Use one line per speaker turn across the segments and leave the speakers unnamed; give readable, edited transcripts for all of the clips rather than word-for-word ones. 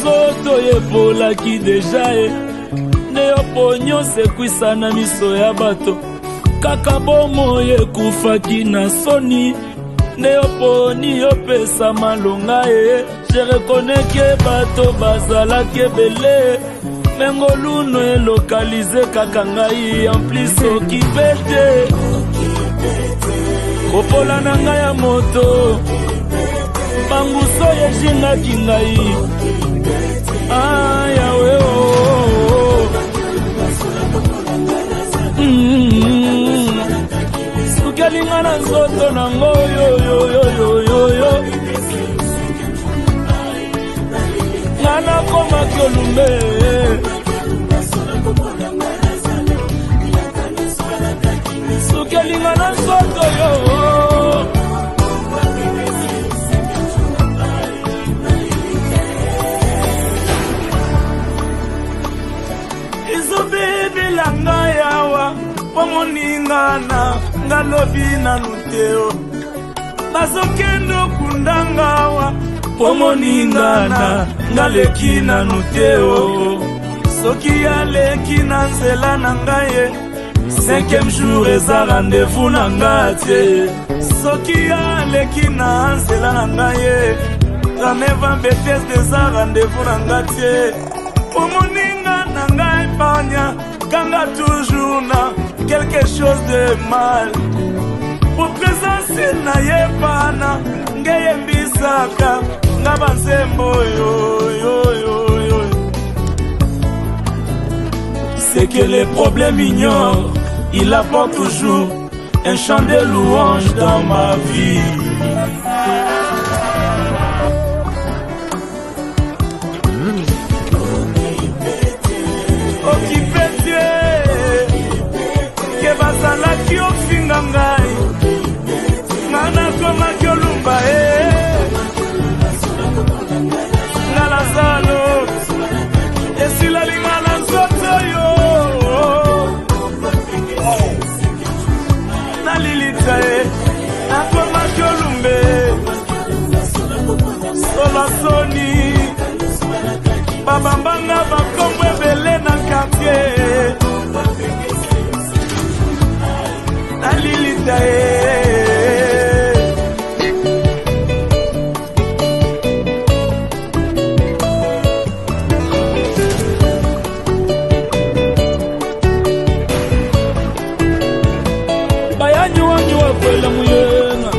nzoto yebolaki deja e ne oponyo sekwisa na miso ya bato kaka bomo yekufaki na soni ne oponi opesa malonga e je reconnais ke bato bazalaki ebele mengoluno elokalize kaka ngai en plus okipe te kopola na ngai ya moto banguso yejingaki ngai yawe sukelinga na nzoto nango yoyoyoyoyo nga nakomaki olumbe sukelinga na nzoto yo izobebelanga yawa pomoningana ngalobi nanu teo bazokendo kundangawa pomoningana ngaleki nanu teo soki aleki na nzela na ngai 5e jour eza rendez-vous na ngai te soki aleki na nzela na ngai rameva betese eza rendez-vous na ngai te pomoningana ngai panya kanga toujours na quelque chose de mal pour présence na yepana ngeye mbisaka ngaba nzembo yo c'est que les problèmes ignorent il apporte toujours un chant de louange dans ma vie bazalaki ofinga ngai ngana komaki olumba ngala zalo esilalinga na nzoto yo nalilita nakomaki olumbe sola soni babambanga bakombo ebele na quartier alilita bayanyuwanyu wakwela muyenga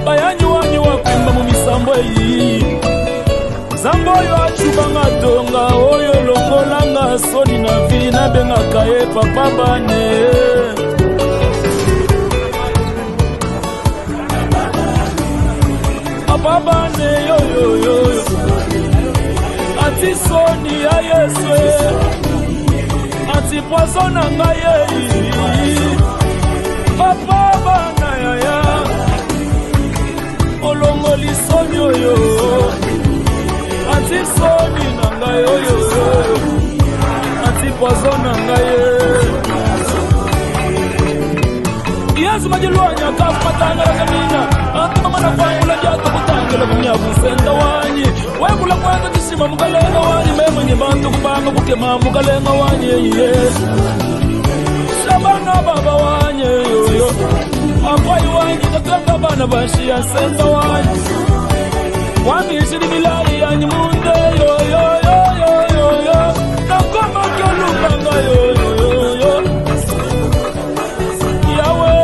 bayanyuwanyu wakwimba mu misambo eyi zambo oyo acubanga tonga oyo longolanga soni na vi nabengaka ye papa bane babane yoyoyo ati soni ya yesu ati poison na ngai papa bana yaya olongoli soni oyo ati soni na ngai yoyoyo ati poison na ngai yesu majiluanya kafumatanga kamina akamana kwangula jato kutangela kunyabu senda wanyi wekula kwanga kisima mukalenga wanyi memwenye bantu kubanga kukema mukalenga wanyi yesu shabana baba wanyi yoyo akwai wanyi katanga bana bashia senda wanyi wangishiri milari yanyi munde yoyoyoyoyoyo nakoma kyolupanga yoyoyoyo yawe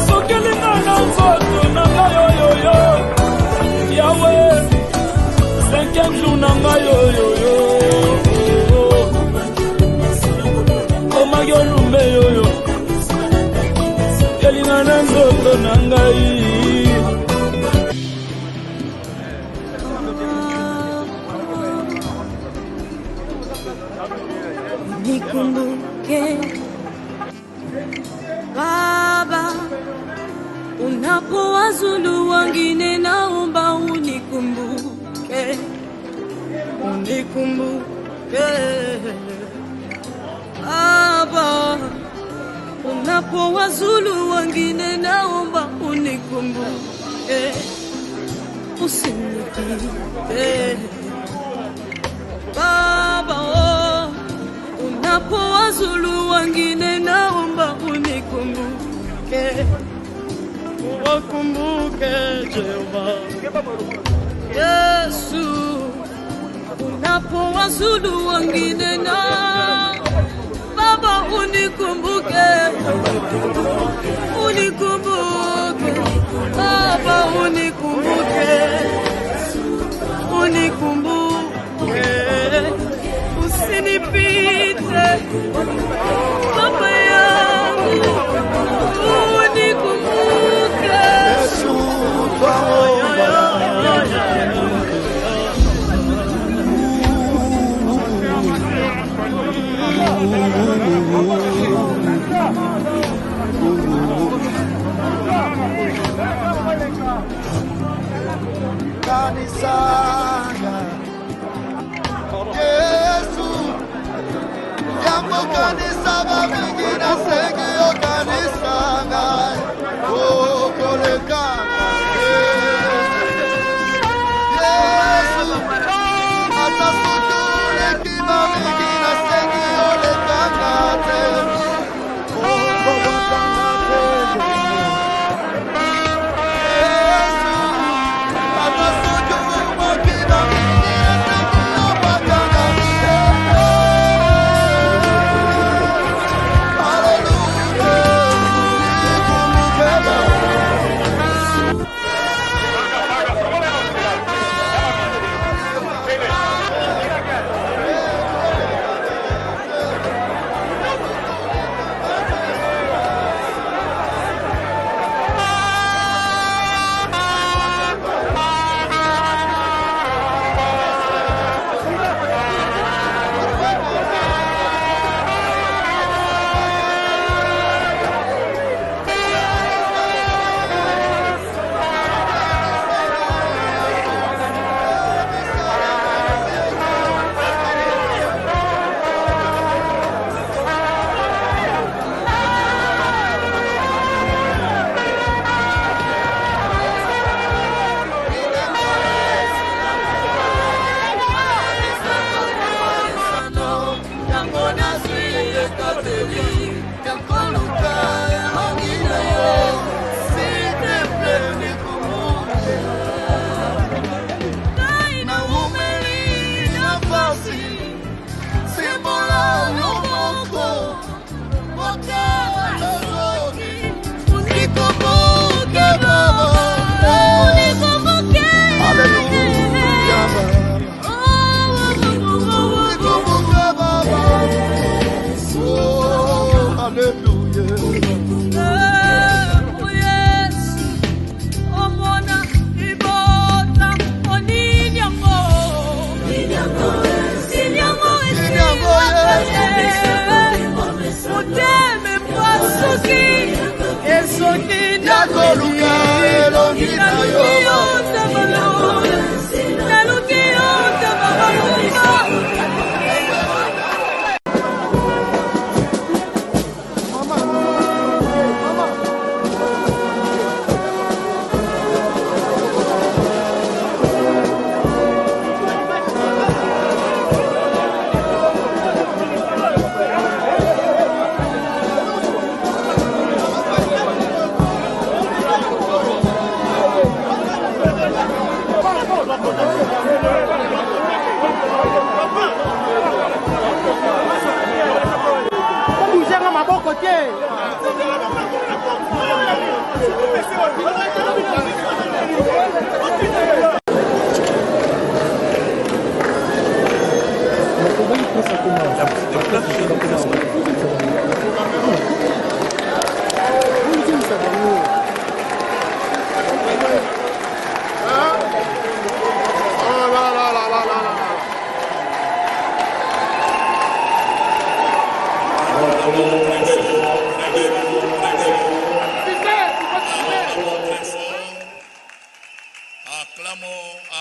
sokelingana nzoto nanga yoyoyo yawe 5e jour nanga yoyoyo omagolumbe yoyo kelingana nzoto nangai
nikumbuke Baba, unapowazulu wengine naomba unikumbuke, unikumbuke Baba, unapowazulu wengine naomba unikumbuke, usinipite Baba, oh, unapowazulu wengine naomba unikumbuke, wakumbuke Jehova. Yesu, unapowazulu wengine na Baba unikumbuke, unikumbuke Baba, unikumbuke, unikumbuke, usinipite Baba yangu, unikumbuke Yesu,
kanisanga Yesu yambo kanisa bamingi na sengi yo kanisanga oh kolekanga Yesu atasutu lekima mingi na sengi yo lekanga te oh kolekanga te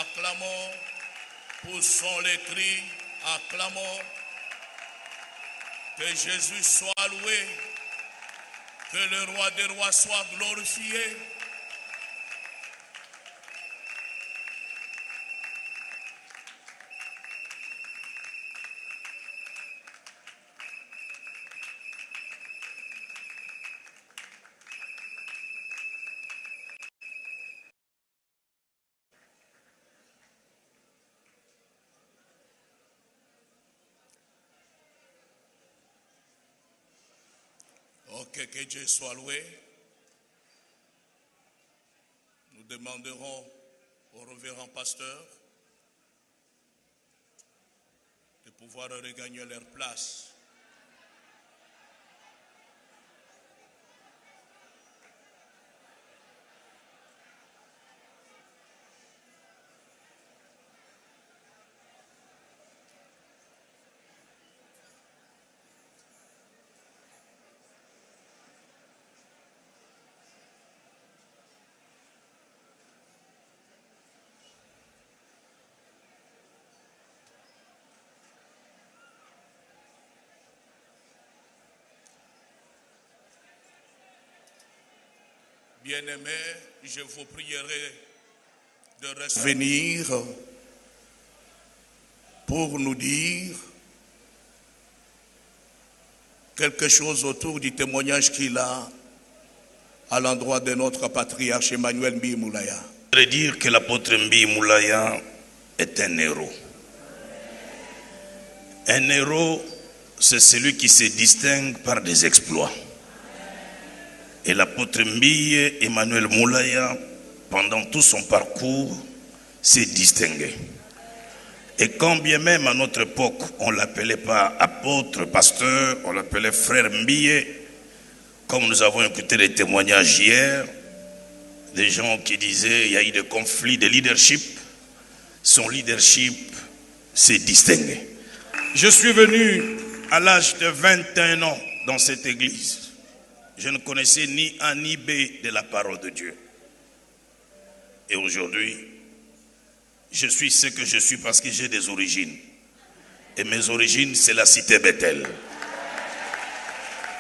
acclamons, poussons les cris, acclamons, que Jésus soit loué, que le roi des rois soit glorifié, Ok, que Dieu soit loué. Nous demanderons au révérend pasteur de pouvoir regagner leur place. Bien-aimés, je vous prierai de revenir pour nous dire quelque chose autour du témoignage qu'il a à l'endroit de notre patriarche Emmanuel Mbiye Moulaya.
Je voudrais dire que l'apôtre Mbiye Moulaya est un héros. Un héros, c'est celui qui se distingue par des exploits. Et l'apôtre Mbiye Emmanuel Moulaya, pendant tout son parcours, s'est distingué. Et quand bien même à notre époque, on ne l'appelait pas apôtre, pasteur, on l'appelait frère Mbiye, comme nous avons écouté les témoignages hier, des gens qui disaient qu'il y a eu des conflits de leadership, son leadership s'est distingué. Je suis venu à l'âge de 21 ans dans cette église. Je ne connaissais ni A ni B de la parole de Dieu. Et aujourd'hui, je suis ce que je suis parce que j'ai des origines. Et mes origines, c'est la cité Bethel.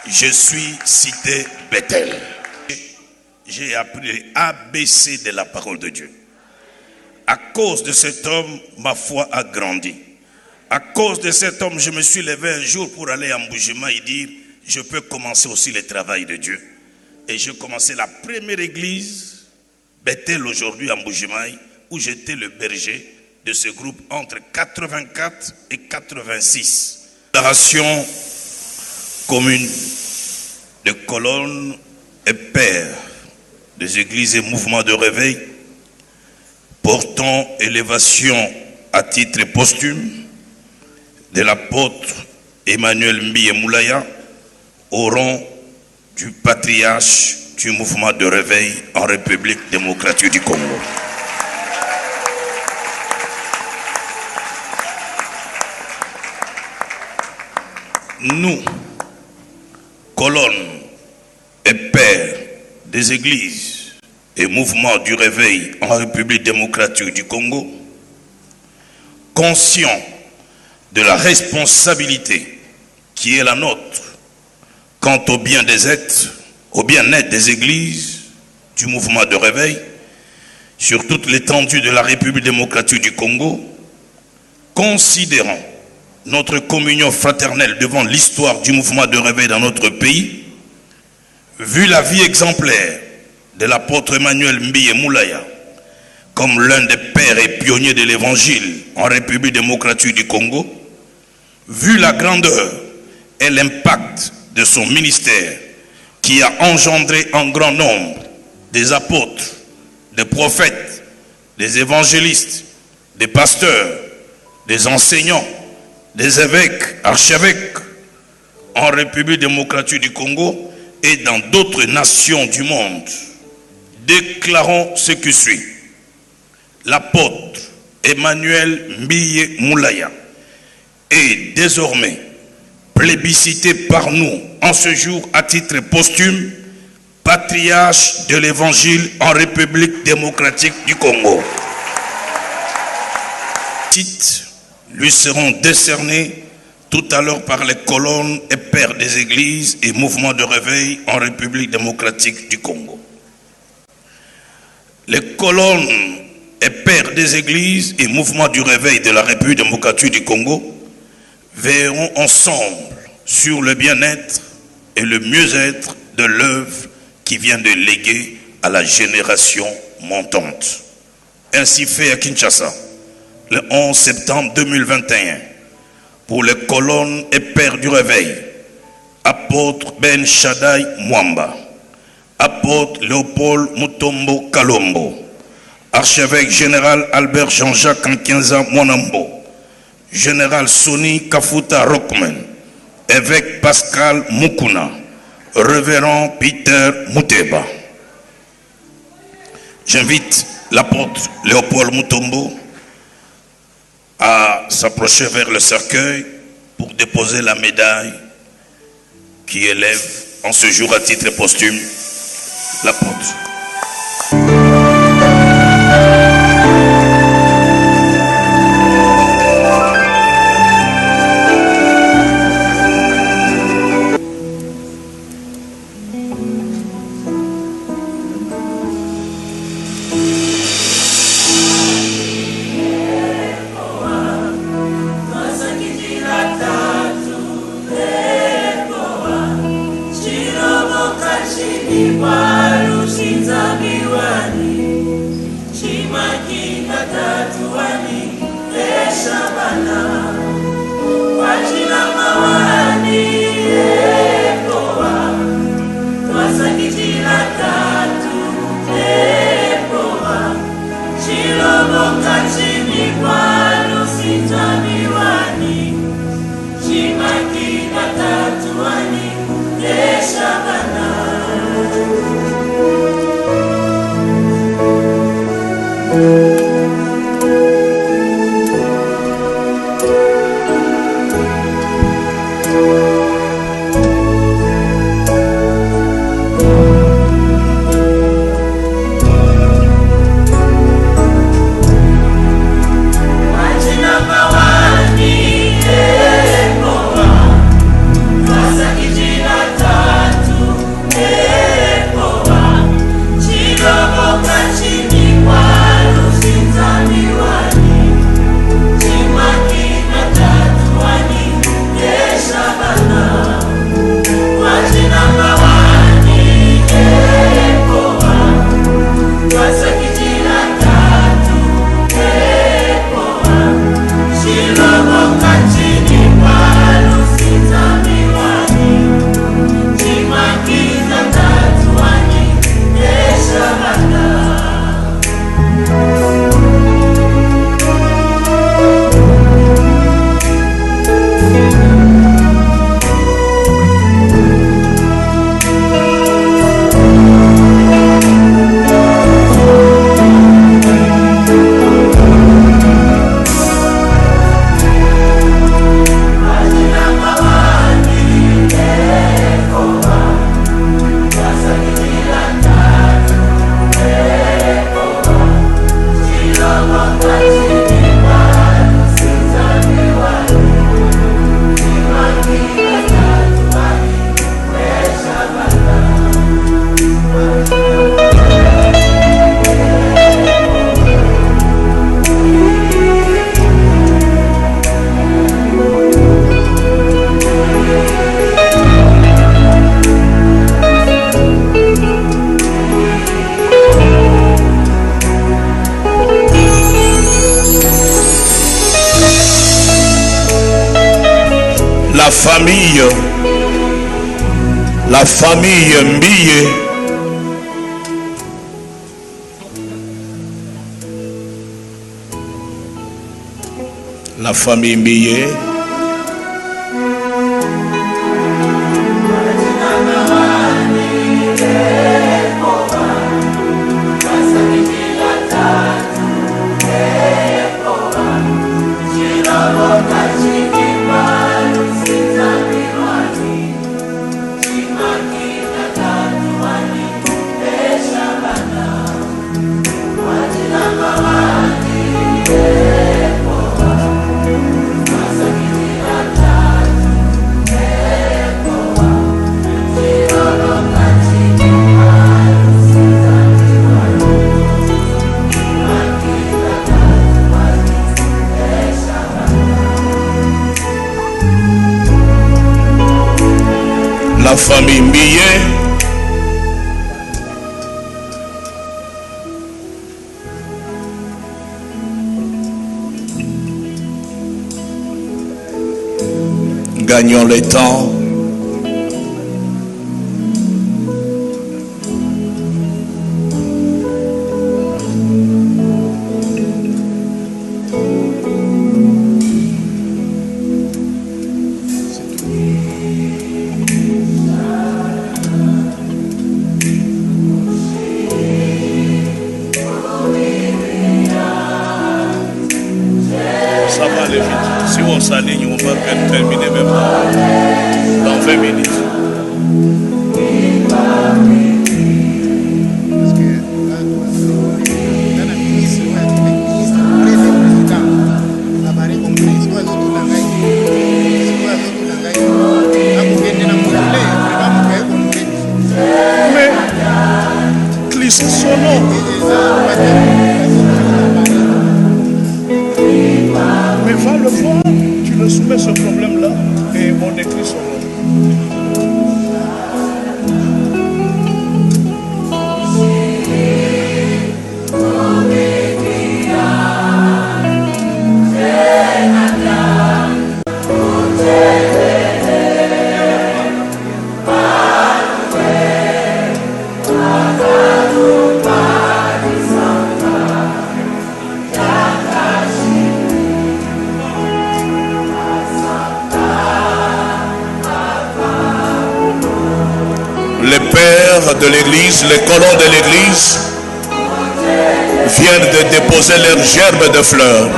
Je suis cité Bethel. J'ai appris ABC de la parole de Dieu. À cause de cet homme, ma foi a grandi. À cause de cet homme, je me suis levé un jour pour aller à Mboujima et dire, je peux commencer aussi le travail de Dieu. Et j'ai commencé la première église, Bethel aujourd'hui à Mboujima, où j'étais le berger de ce groupe entre 84 et 86. Fédération commune de colonnes et pères des églises et mouvements de réveil portant élévation à titre posthume de l'apôtre Emmanuel Mbiye Moulaya au rang du patriarche du mouvement de réveil en République démocratique du Congo. Nous, colonnes et pères des églises et mouvements du réveil en République démocratique du Congo, conscients de la responsabilité qui est la nôtre quant au bien-être des églises, du mouvement de réveil, sur toute l'étendue de la République démocratique du Congo, considérant notre communion fraternelle devant l'histoire du mouvement de réveil dans notre pays, vu la vie exemplaire de l'apôtre Emmanuel Mbiye Moulaya, comme l'un des pères et pionniers de l'évangile en République démocratique du Congo, vu la grandeur et l'impact de son ministère qui a engendré un grand nombre des apôtres, des prophètes, des évangélistes, des pasteurs, des enseignants, des évêques, archevêques en République démocratique du Congo et dans d'autres nations du monde, déclarons ce qui suit. L'apôtre Emmanuel Mbiye Moulaya est désormais plébiscité par nous en ce jour à titre posthume, patriarche de l'évangile en République démocratique du Congo. Titres lui seront décernés tout à l'heure par les colonnes et pères des églises et mouvements de réveil en République démocratique du Congo. Les colonnes et pères des églises et mouvements du réveil de la République démocratique du Congo veilleront ensemble sur le bien-être et le mieux-être de l'œuvre qui vient de léguer à la génération montante. Ainsi fait à Kinshasa, le 11 septembre 2021, pour les colonnes et pères du réveil, apôtre Ben Shaddai Mwamba, apôtre Léopold Mutombo Kalombo, archevêque général Albert Jean-Jacques Ankenza Mwanambo, général Soni Kafuta Rockman, évêque Pascal Mukuna, révérend Peter Muteba. J'invite l'apôtre Léopold Mutombo à s'approcher vers le cercueil pour déposer la médaille qui élève en ce jour à titre posthume l'apôtre.
La famille Mbiye, la famille Mbiye, la famille Mbiye, gagnons le temps va terminer même dans 20 minutes.
Mais Christ son nom. Mais va le voir, tu le soumets ce problème-là et on écrit son nom. Les pères de l'église, les colons de l'église viennent de déposer leurs gerbes de fleurs.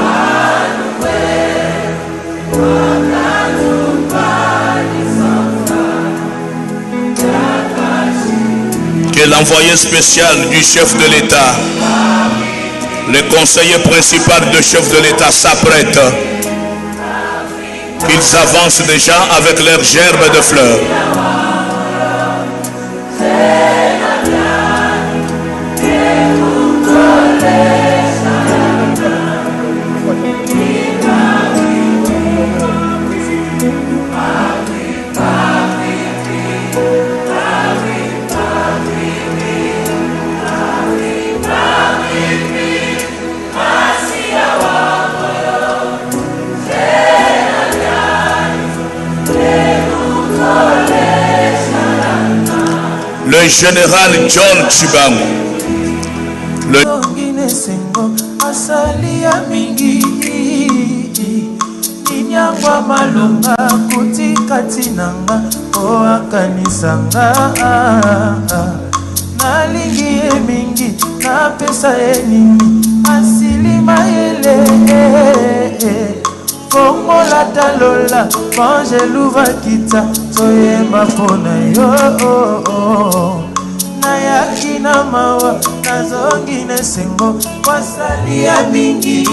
Que l'envoyé spécial du chef de l'État, le conseiller principal du chef de l'État s'apprête. Ils avancent déjà avec leurs gerbes de fleurs. Le général John Chibangu, le
asalia mingi inyangwa malonga kutikati nanga oakanisanga nalingi ye mingi napesa ye nini asilima yele kongola talola mangeluva kita toyemba pona yo nayaki na mawa nazongi nesengo wasalia mingi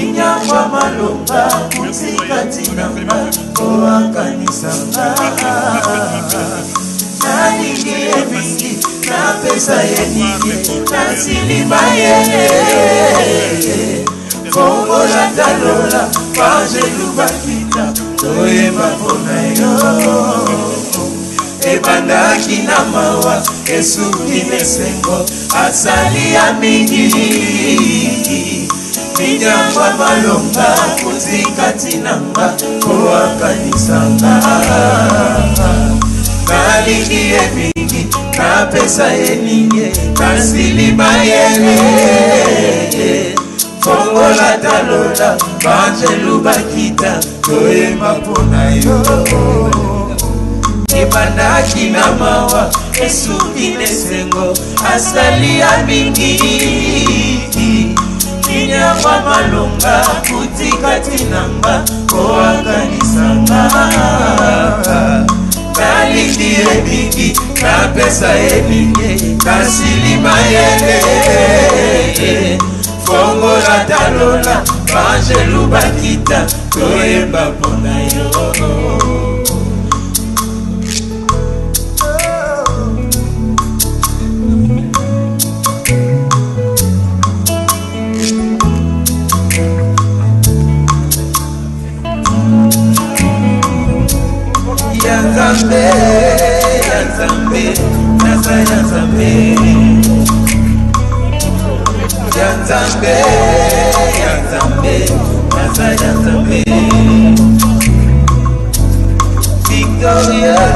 inyangwa malonga kutikati nanga oakanisanga nalingi ye mingi napesa ye nini nasilima yele kongola talola mangeluva kita toyemba pona yo ebandaki na mawa esuki nesengo asalia mingi minyangwa malonga kutikati nanga oakanisanga nalingi ye mingi napesa ye ninge nasilima yele kongola talola mangeluva kita toyemba pona yo ibandaki na mawa esuki nesengo asalia mingi inyangwa malonga kutikati nanga oakanisanga nalingi ye mingi napesa ye ninge nasilima yele kongola talola mangeluva kita toyemba pona yo Yanzambe, Nasa Yanzambe, Yanzambe, Nasa Yanzambe, victorieux,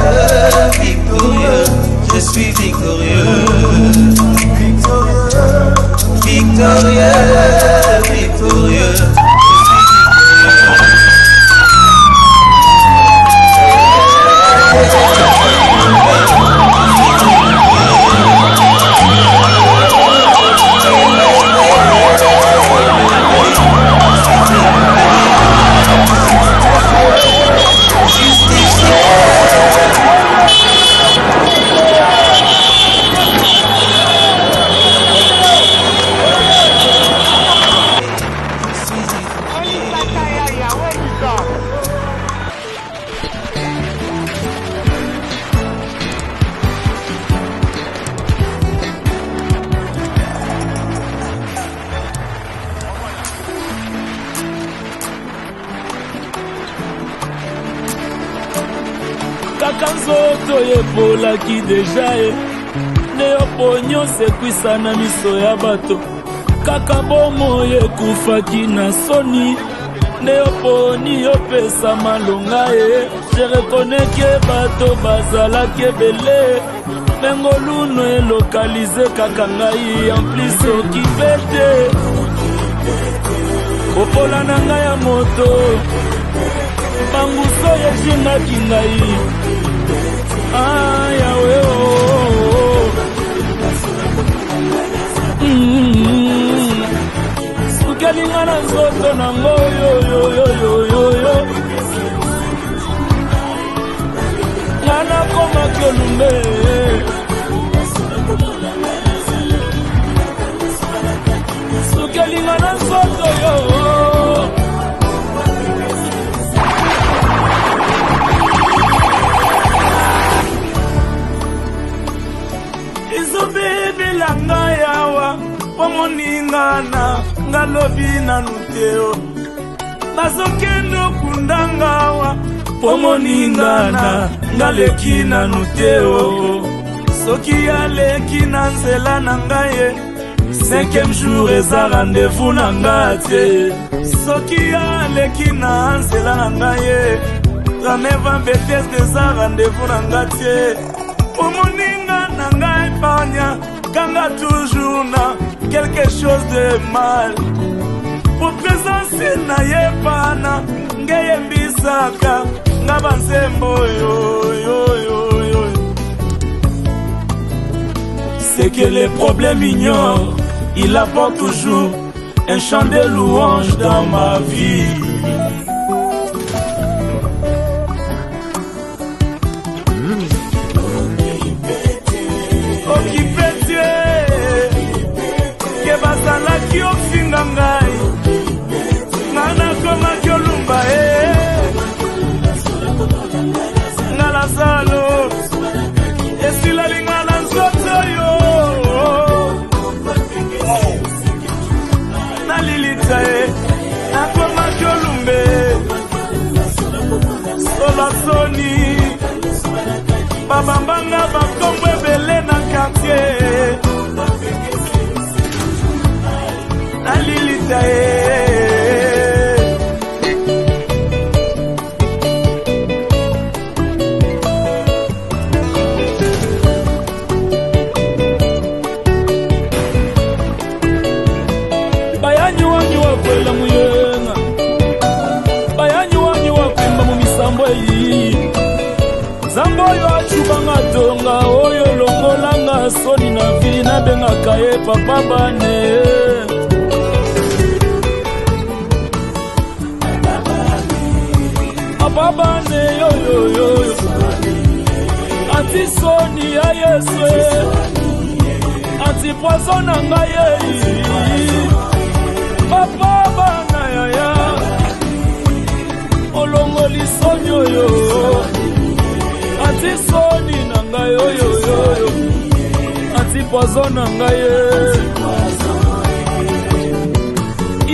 victorieux, je suis victorieux, victorieux, victorieux.
kaka nzoto yebolaki deja ye nde yo po nyonso ekwisa na miso ya bato kaka bomo ekufaki na soni nde yo poni yopesa malonga ye je reconnais ke bato bazalaki ebele mengoluno elokalize kaka ngai en plus okipe te opola na ngai ya moto banguso yezingaki ngai yawe sukelinga na nzoto nango yoyoyoyoyo nga nakomaki olumbe sukelinga na nzoto yo izobebela ngai awa po moningana ngalobi nanu teo nazokende okundanga awa po moningana ngaleki nanu teo soki aleki na nzela na ngai ye 5e jour eza rendez-vous na ngai te soki aleki na nzela na ngai ye 39 betes eza rendez-vous na ngai te po moninga na ngai panya kanga toujours na quelque chose de mal po présence na ye pana ngeyembisaka nga banzembo yoyoyoyo. C'est que les problèmes ignorent, il apporte toujours un chant de louange dans ma vie. Okipete ke bazalaki ofinga ngai ngana koma kyolumba ngalazalo esilalinga na nzoto yo nalilita nakoma kyolumbe solasoni babambanga bakombo ebele na quartier nalilita bayanyuwanyu wakwela muyenga bayanyuwanyu wakwimba mu misambo iyi zambo oyo acubanga tonga oyo longolanga soni na vi nabengaka ye papa bane papa bane yoyoyoyo anti soni ya yesu anti poison na ngai ye papa bana yaya olongoli soni oyo anti soni na ngai oyoyoyo anti poison na ngai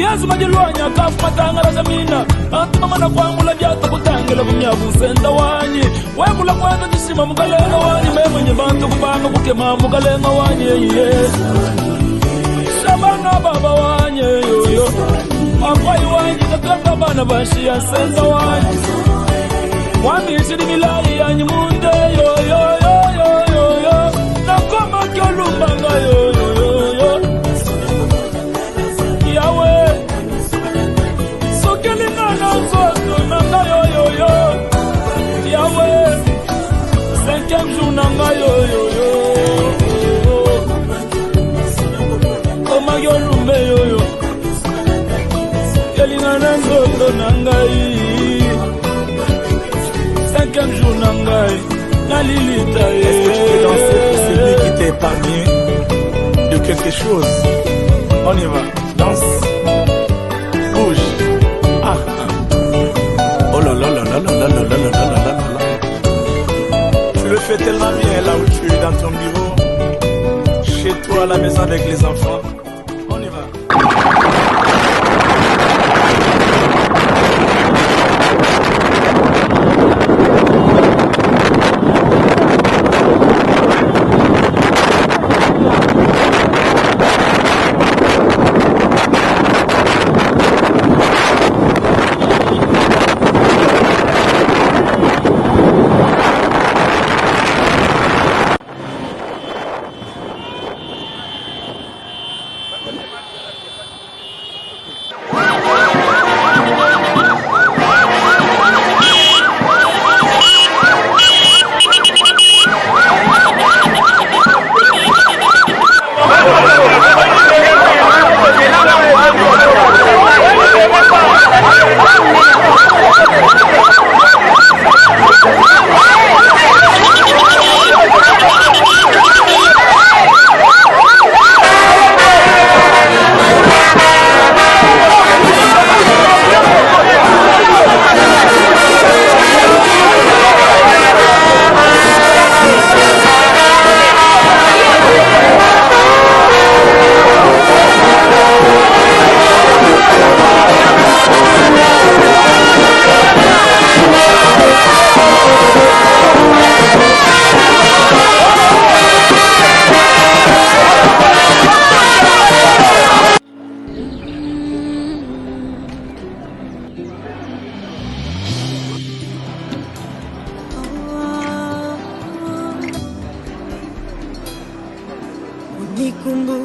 yesu majilwanya kafu matangala zamina anti mama na kwangula byata kutangela kumyabusenda wanyi webula kwenda jisima mugalenga wanyi memenye bantu kubanga kukema mugalenga wanyi shabana baba wanyi yoyo akwai wanyi kakanga bana bashiya senza wanyi wamishiri milari yanyi munde yoyoyoyoyo nakoma kyolumbanga yoyoyoyo yawe sokelingana nzoto nanga yoyoyo yawe 5e jour nanga yoyoyo koma kyolumbe yoyo kelingana nzoto nangai 5e jour nangai nalilita
c'est lui qui t'a épargné de quelque chose. On y va, danse, bouge. Ah. Oh là là là là là là là là là là là là. Tu le fais tellement bien là où tu es dans ton bureau, chez toi à la maison avec les enfants. On y va.
likumbu.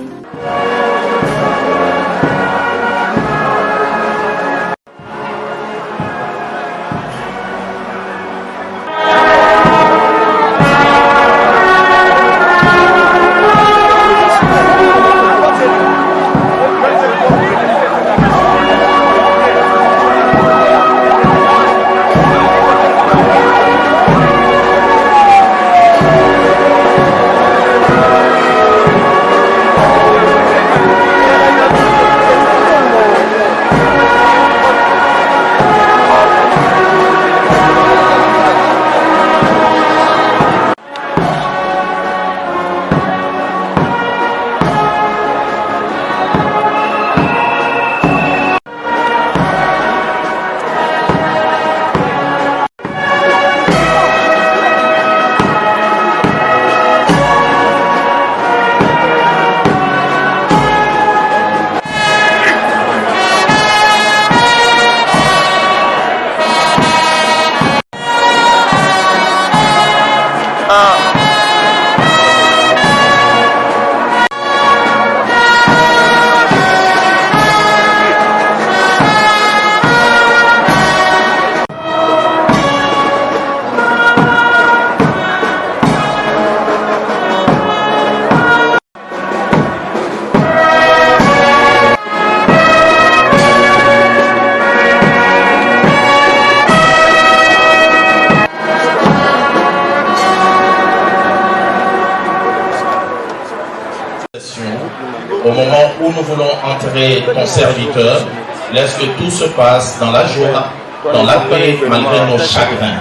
Au moment où nous voulons entrer ton serviteur, laisse que tout se passe dans la joie, dans la paix, malgré nos chagrins,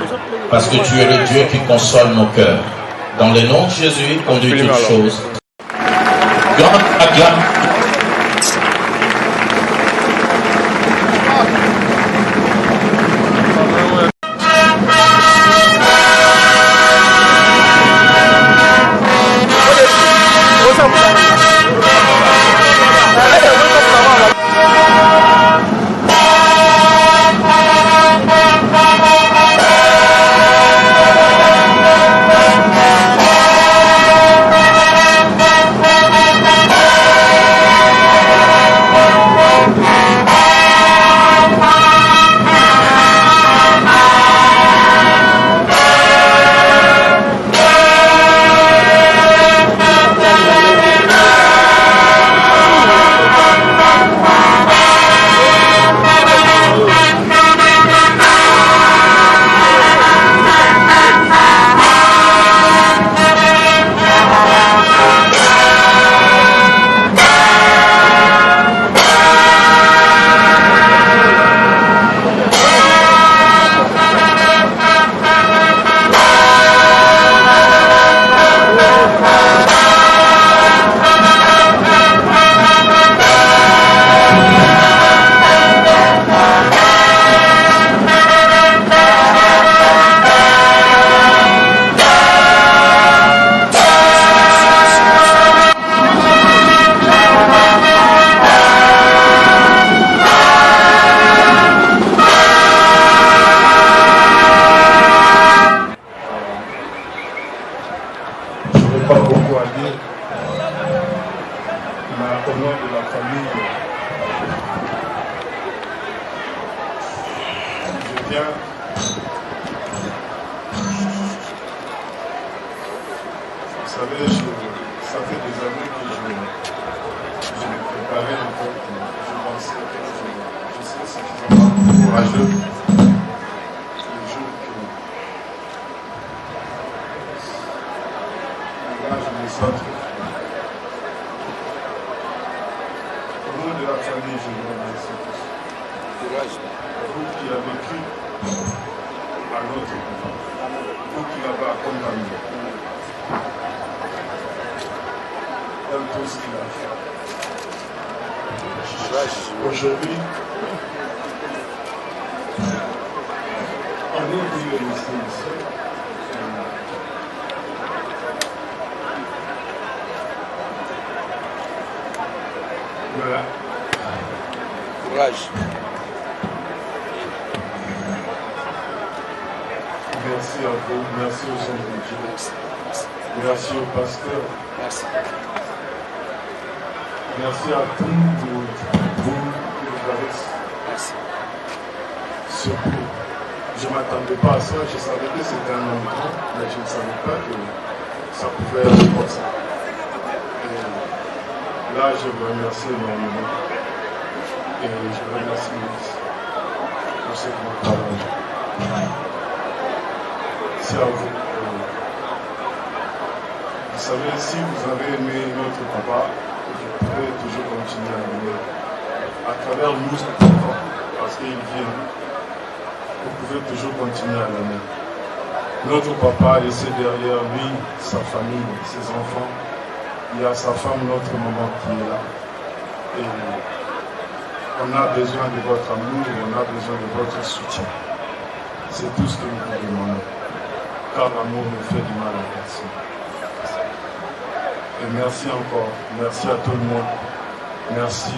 parce que tu es le Dieu qui console nos cœurs. Dans le nom de Jésus, conduis toutes choses. God acclame.
Vous savez, ça fait des années que je me préparais en fait. Je pensais que je serais suffisamment courageux le jour que là je me sens trop fort. Au nom de la famille, je vous remercie tous. Vous qui avez cru à notre pouvoir, vous qui l'avez accompagné. Dans tout ce qu'il a fait. Aujourd'hui, on est venu le laisser ici. Voilà. Courage. Merci à vous, merci aux hommes de Dieu. Merci au pasteur. Merci. Merci à tous vous qui nous avez. Surtout, je ne m'attendais pas à ça. Je savais que c'était un homme grand, mais je ne savais pas que ça pouvait être comme ça. Et là, je vous remercie énormément. Et je remercie Moïse pour ce grand travail. C'est à vous. Vous savez, si vous avez aimé notre papa, vous pouvez toujours continuer à l'aimer. À travers nous, parce qu'il vient, vous pouvez toujours continuer à l'aimer. Notre papa a laissé derrière lui sa famille, ses enfants. Il y a sa femme, notre maman qui est là. Et on a besoin de votre amour, on a besoin de votre soutien. C'est tout ce que nous vous demandons. Car l'amour ne fait du mal à personne. Et merci encore. Merci à tout le monde. Merci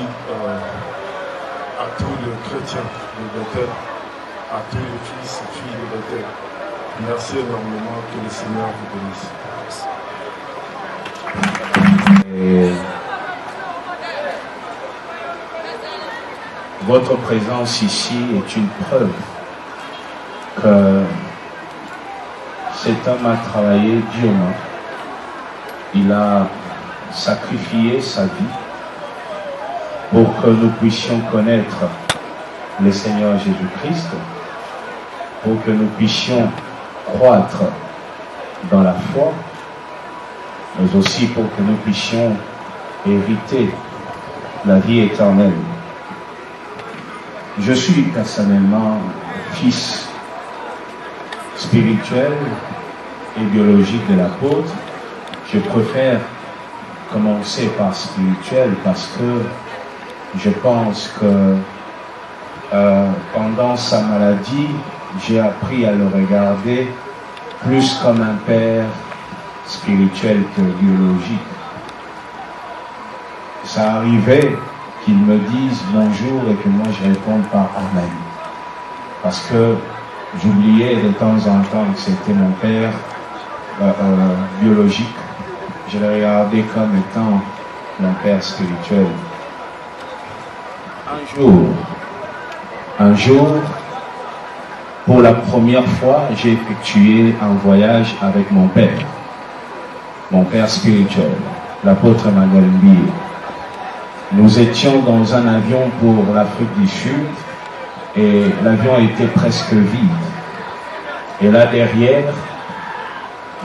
à tous les chrétiens de Bethel, à tous les fils et filles de Bethel. Merci énormément. Que le Seigneur vous bénisse.
Et votre présence ici est une preuve que cet homme a travaillé durement. Il a sacrifié sa vie pour que nous puissions connaître le Seigneur Jésus-Christ, pour que nous puissions croître dans la foi, mais aussi pour que nous puissions hériter la vie éternelle. Je suis personnellement fils spirituel et biologique de l'apôtre. Je préfère commencer par spirituel parce que je pense que pendant sa maladie, j'ai appris à le regarder plus comme un père spirituel que biologique. Ça arrivait qu'il me dise bonjour et que moi je réponde par Amen. Parce que j'oubliais de temps en temps que c'était mon père biologique. Je le regardais comme étant mon père spirituel. Un jour, pour la première fois, j'ai effectué un voyage avec mon père spirituel, l'apôtre Emmanuel Mbie. Nous étions dans un avion pour l'Afrique du Sud et l'avion était presque vide. Et là derrière,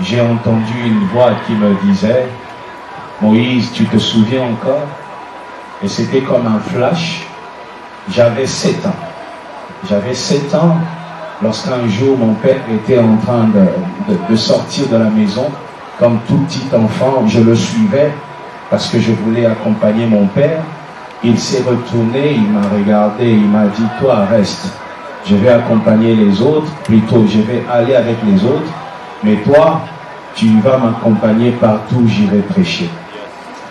j'ai entendu une voix qui me disait « Moïse, tu te souviens encore ?» Et c'était comme un flash. J'avais 7 ans. J'avais 7 ans lorsqu'un jour mon père était en train de sortir de la maison. Comme tout petit enfant, je le suivais parce que je voulais accompagner mon père. Il s'est retourné, il m'a regardé, il m'a dit « Toi, reste. Je vais accompagner les autres, plutôt je vais aller avec les autres. Mais toi, tu vas m'accompagner partout où j'irai prêcher. »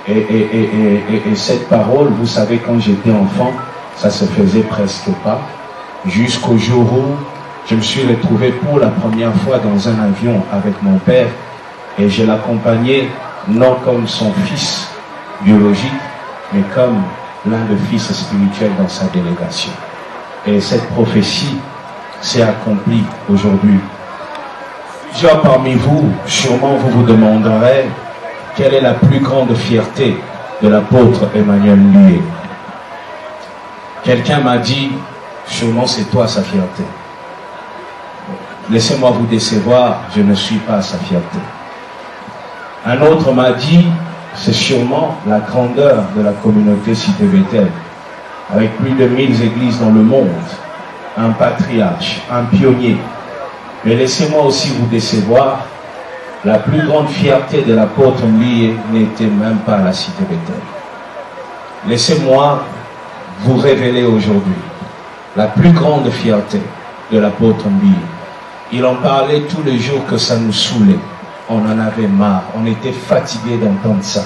Et cette parole, vous savez, quand j'étais enfant, ça se faisait presque pas. Jusqu'au jour où je me suis retrouvé pour la première fois dans un avion avec mon père. Et je l'accompagnais non comme son fils biologique, mais comme l'un des fils spirituels dans sa délégation. Et cette prophétie s'est accomplie aujourd'hui. Plusieurs parmi vous, sûrement vous vous demanderez quelle est la plus grande fierté de l'apôtre Emmanuel Mbie. Quelqu'un m'a dit, sûrement c'est toi sa fierté. Laissez-moi vous décevoir, je ne suis pas sa fierté. Un autre m'a dit, c'est sûrement la grandeur de la communauté Cité Bethel, avec plus de 1000 églises dans le monde, un patriarche, un pionnier. Mais laissez-moi aussi vous décevoir, la plus grande fierté de l'apôtre Mbie n'était même pas la Cité Bethel. Laissez-moi vous révéler aujourd'hui la plus grande fierté de l'apôtre Mbie. Il en parlait tous les jours que ça nous saoulait. On en avait marre, on était fatigué d'entendre ça.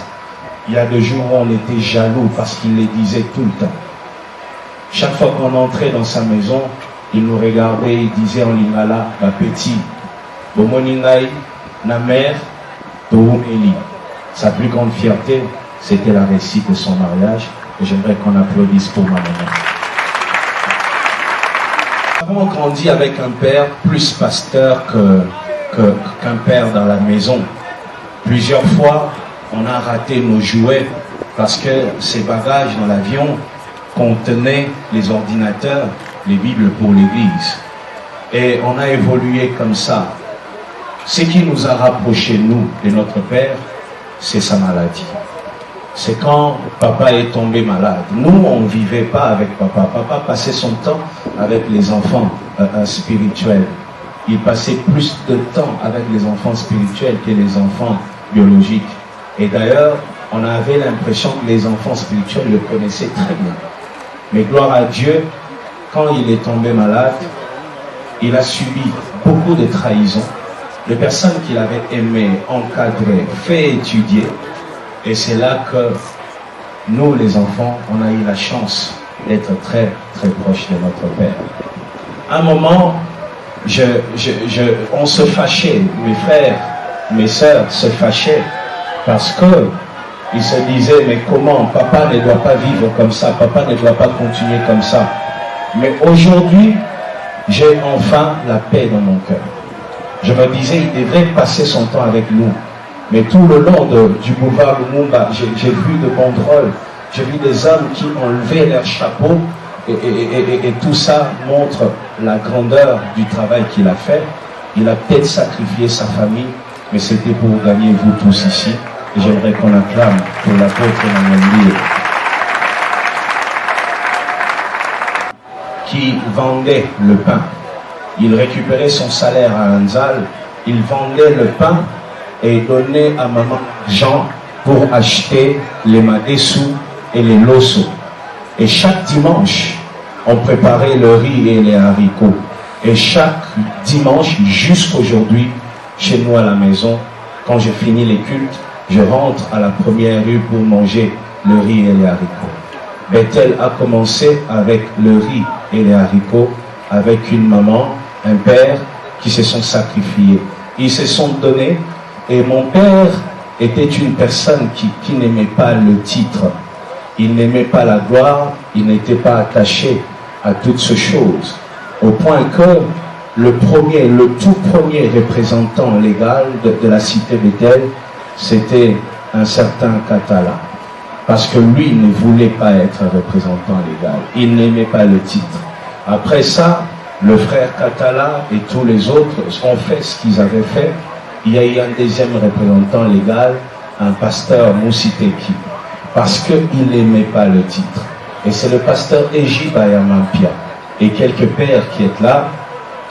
Il y a des jours où on était jaloux parce qu'il les disait tout le temps. Chaque fois qu'on entrait dans sa maison, il nous regardait, il disait en lingala, ma petit, bomoningai, na mère, toumeli. Sa plus grande fierté, C'était la réussite de son mariage. Et j'aimerais qu'on applaudisse pour ma maman. Nous avons grandi avec un père plus pasteur qu'un père dans la maison. Plusieurs fois, on a raté nos jouets parce que ces bagages dans l'avion contenaient les ordinateurs, les Bibles pour l'église. Et on a évolué comme ça. Ce qui nous a rapprochés, nous, de notre père, c'est sa maladie. C'est quand papa est tombé malade. Nous, on ne vivait pas avec papa. Papa passait son temps avec les enfants spirituels. Il passait plus de temps avec les enfants spirituels que les enfants biologiques. Et d'ailleurs, on avait l'impression que les enfants spirituels le connaissaient très bien. Mais gloire à Dieu, quand il est tombé malade, il a subi beaucoup de trahisons, de personnes qu'il avait aimées, encadrées, fait étudier. Et c'est là que nous, les enfants, on a eu la chance d'être très, très proches de notre père. À un moment, on se fâchait, mes frères, mes sœurs se fâchaient parce que ils se disaient, mais comment, papa ne doit pas vivre comme ça, papa ne doit pas continuer comme ça. Mais aujourd'hui, j'ai enfin la paix dans mon cœur. Je me disais, il devrait passer son temps avec nous. Mais tout le long du boulevard Lumumba, j'ai vu de banderoles, j'ai vu des hommes qui ont levé leur chapeau et tout ça montre la grandeur du travail qu'il a fait. Il a peut-être sacrifié sa famille, mais c'était pour gagner vous tous ici. Et j'aimerais qu'on acclame pour l'apôtre Emmanuel qui vendait le pain. Il récupérait son salaire à Anzal, il vendait le pain et donnait à maman Jean pour acheter les madessous et les losso. Et chaque dimanche, on préparait le riz et les haricots. Et chaque dimanche, jusqu'aujourd'hui, chez nous à la maison, quand je finis les cultes, je rentre à la première rue pour manger le riz et les haricots. Bethel a commencé avec le riz et les haricots, avec une maman, un père qui se sont sacrifiés. Ils se sont donnés. Et mon père était une personne qui n'aimait pas le titre. Il n'aimait pas la gloire, il n'était pas attaché à toutes ces choses. Au point que le tout premier représentant légal de la cité Bethel, c'était un certain Katala. Parce que lui ne voulait pas être représentant légal. Il n'aimait pas le titre. Après ça, le frère Katala et tous les autres ont fait ce qu'ils avaient fait. Il y a eu un deuxième représentant légal, un pasteur Moussiteki, parce qu'il n'aimait pas le titre. Et c'est le pasteur Eji Bayamampia et quelques pères qui étaient là,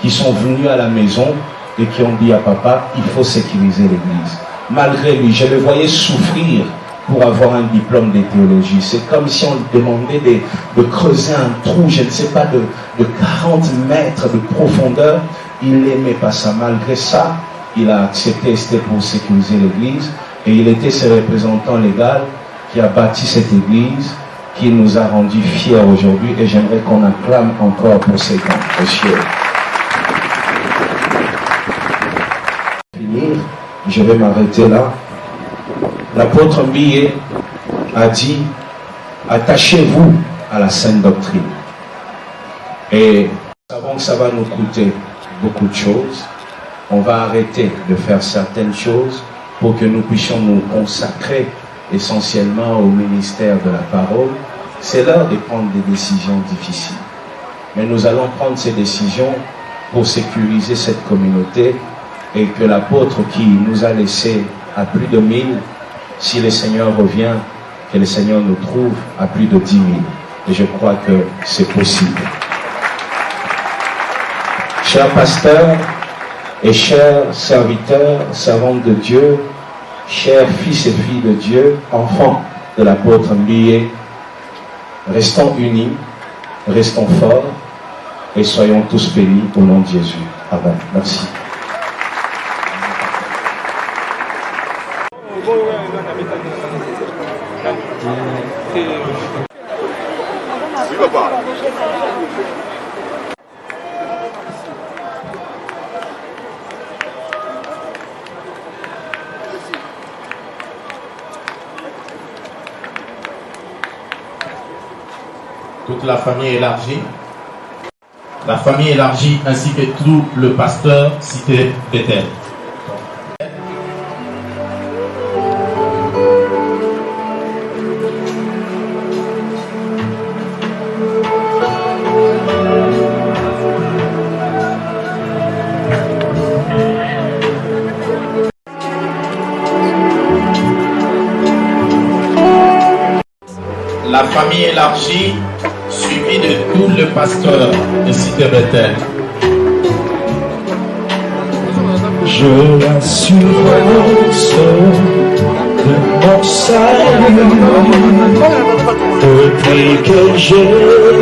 qui sont venus à la maison et qui ont dit à papa, il faut sécuriser l'église. Malgré lui, je le voyais souffrir pour avoir un diplôme de théologie. C'est comme si on lui demandait de creuser un trou, je ne sais pas, de 40 mètres de profondeur. Il n'aimait pas ça. Malgré ça, il a accepté, c'était pour sécuriser l'église, et il était ce représentant légal qui a bâti cette église, qui nous a rendus fiers aujourd'hui, et j'aimerais qu'on acclame encore pour ces temps précieux. Finir, je vais m'arrêter là. L'apôtre Mbiye a dit, attachez-vous à la sainte doctrine. Et nous savons que ça va nous coûter beaucoup de choses. On va arrêter de faire certaines choses pour que nous puissions nous consacrer essentiellement au ministère de la parole. C'est l'heure de prendre des décisions difficiles. Mais nous allons prendre ces décisions pour sécuriser cette communauté et que l'apôtre qui nous a laissé à plus de 1000, si le Seigneur revient, que le Seigneur nous trouve à plus de 10 000. Et je crois que c'est possible. Chers pasteurs, et chers serviteurs, servantes de Dieu, chers fils et filles de Dieu, enfants de l'apôtre Mbiye, restons unis, restons forts et soyons tous bénis au nom de Jésus. Amen. Merci.
Oui, papa.
toute la famille élargie. La famille élargie ainsi que tout le pasteur cité Bethel. La famille élargie, suivie de tout le pasteur de Cité Bethel.
Je l'assurance de mon salut, depuis que j'ai